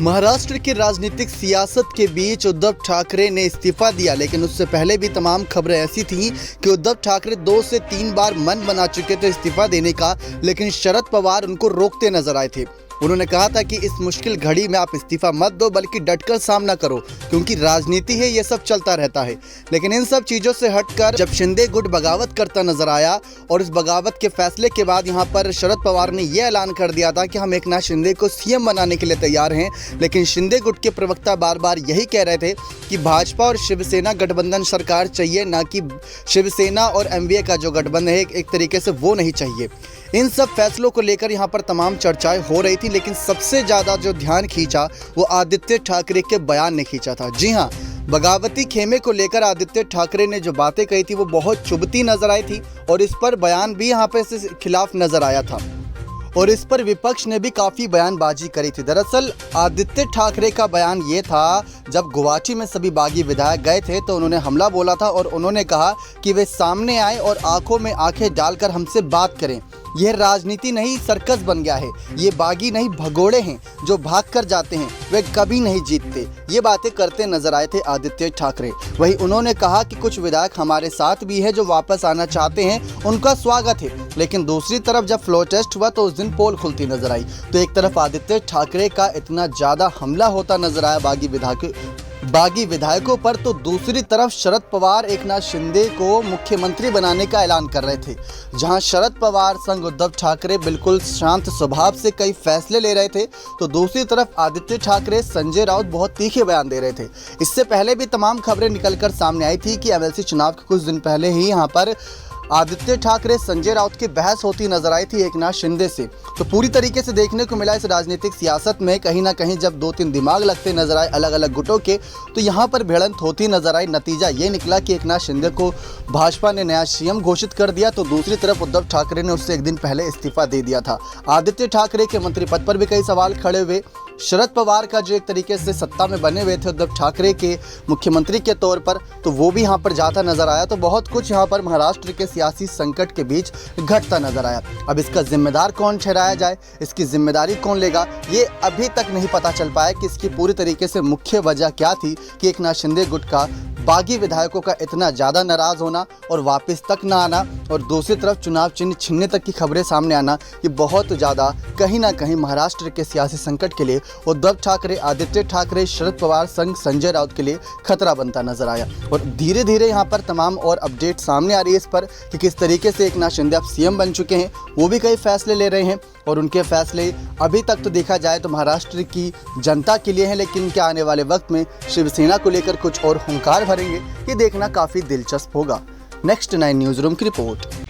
महाराष्ट्र की राजनीतिक सियासत के बीच उद्धव ठाकरे ने इस्तीफा दिया, लेकिन उससे पहले भी तमाम खबरें ऐसी थीं कि उद्धव ठाकरे 2 से 3 बार मन बना चुके थे इस्तीफा देने का, लेकिन शरद पवार उनको रोकते नजर आए थे। उन्होंने कहा था कि इस मुश्किल घड़ी में आप इस्तीफा मत दो, बल्कि डटकर सामना करो, क्योंकि राजनीति है, ये सब चलता रहता है। लेकिन इन सब चीज़ों से हटकर जब शिंदे गुट बगावत करता नजर आया और इस बगावत के फैसले के बाद यहाँ पर शरद पवार ने यह ऐलान कर दिया था कि हम एकनाथ शिंदे को सीएम बनाने के लिए तैयार हैं। लेकिन शिंदे गुट के प्रवक्ता बार बार यही कह रहे थे कि भाजपा और शिवसेना गठबंधन सरकार चाहिए, ना कि शिवसेना और एमवीए का जो गठबंधन है एक तरीके से वो नहीं चाहिए। इन सब फैसलों को लेकर यहाँ पर तमाम चर्चाएं हो रही थी, लेकिन सबसे ज़्यादा जो ध्यान खींचा वो आदित्य ठाकरे के बयान ने खींचा था। जी हाँ, बगावती खेमे को लेकर आदित्य ठाकरे ने जो बातें कही थी वो बहुत चुभती नजर आई थी और इस पर बयान भी यहाँ पे इसके खिलाफ नजर आया था और इस पर विपक्ष ने भी काफ़ी बयानबाजी करी थी। दरअसल आदित्य ठाकरे का बयान ये था, जब गुवाहाटी में सभी बागी विधायक गए थे तो उन्होंने हमला बोला था और उन्होंने कहा कि वे सामने आए और आंखों में आंखें डालकर हमसे बात करें। यह राजनीति नहीं, सर्कस बन गया है। ये बागी नहीं, भगोड़े हैं जो भाग कर जाते हैं, वे कभी नहीं जीतते। ये बातें करते नजर आए थे आदित्य ठाकरे। वहीं उन्होंने कहा कि कुछ विधायक हमारे साथ भी है जो वापस आना चाहते हैं, उनका स्वागत है। लेकिन दूसरी तरफ जब फ्लोर टेस्ट हुआ तो उस दिन पोल खुलती नजर आई। तो एक तरफ आदित्य ठाकरे का इतना ज़्यादा हमला होता नजर आया बागी विधायकों पर, तो दूसरी तरफ शरद पवार एकनाथ शिंदे को मुख्यमंत्री बनाने का ऐलान कर रहे थे। जहां शरद पवार संग उद्धव ठाकरे बिल्कुल शांत स्वभाव से कई फैसले ले रहे थे, तो दूसरी तरफ आदित्य ठाकरे, संजय राउत बहुत तीखे बयान दे रहे थे। इससे पहले भी तमाम खबरें निकलकर सामने आई थी कि एमएलसी चुनाव के कुछ दिन पहले ही यहाँ पर आदित्य ठाकरे, संजय राउत की बहस होती नजर आई थी एकनाथ शिंदे से। तो पूरी तरीके से देखने को मिला इस राजनीतिक सियासत में कहीं ना कहीं जब 2-3 दिमाग लगते नजर आए अलग अलग गुटों के, तो यहाँ पर भिड़ंत होती नजर आई। नतीजा ये निकला कि एकनाथ शिंदे को भाजपा ने नया सीएम घोषित कर दिया, तो दूसरी तरफ उद्धव ठाकरे ने उससे एक दिन पहले इस्तीफा दे दिया था। आदित्य ठाकरे के मंत्री पद पर भी कई सवाल खड़े हुए। शरद पवार का जो एक तरीके से सत्ता में बने हुए थे उद्धव ठाकरे के मुख्यमंत्री के तौर पर, तो वो भी यहाँ पर जाता नजर आया। तो बहुत कुछ यहाँ पर महाराष्ट्र के सियासी संकट के बीच घटता नजर आया। अब इसका जिम्मेदार कौन ठहराया जाए, इसकी जिम्मेदारी कौन लेगा, ये अभी तक नहीं पता चल पाया कि इसकी पूरी तरीके से मुख्य वजह क्या थी कि एकनाथ शिंदे गुट का बागी विधायकों का इतना ज़्यादा नाराज़ होना और वापस तक ना आना, और दूसरी तरफ चुनाव चिन्ह छीनने तक की खबरें सामने आना, ये बहुत ज़्यादा कहीं ना कहीं महाराष्ट्र के सियासी संकट के लिए उद्धव ठाकरे, आदित्य ठाकरे, शरद पवार संग संजय राउत के लिए खतरा बनता नजर आया। और धीरे धीरे यहाँ पर तमाम और अपडेट सामने आ रही है इस पर कि किस तरीके से एकनाथ शिंदे अब सीएम बन चुके हैं, वो भी कई फैसले ले रहे हैं और उनके फैसले अभी तक तो देखा जाए तो महाराष्ट्र की जनता के लिए हैं, लेकिन क्या आने वाले वक्त में शिवसेना को लेकर कुछ और हुंकार भरेंगे, ये देखना काफ़ी दिलचस्प होगा। नेक्स्ट 9 न्यूज़ रूम की रिपोर्ट।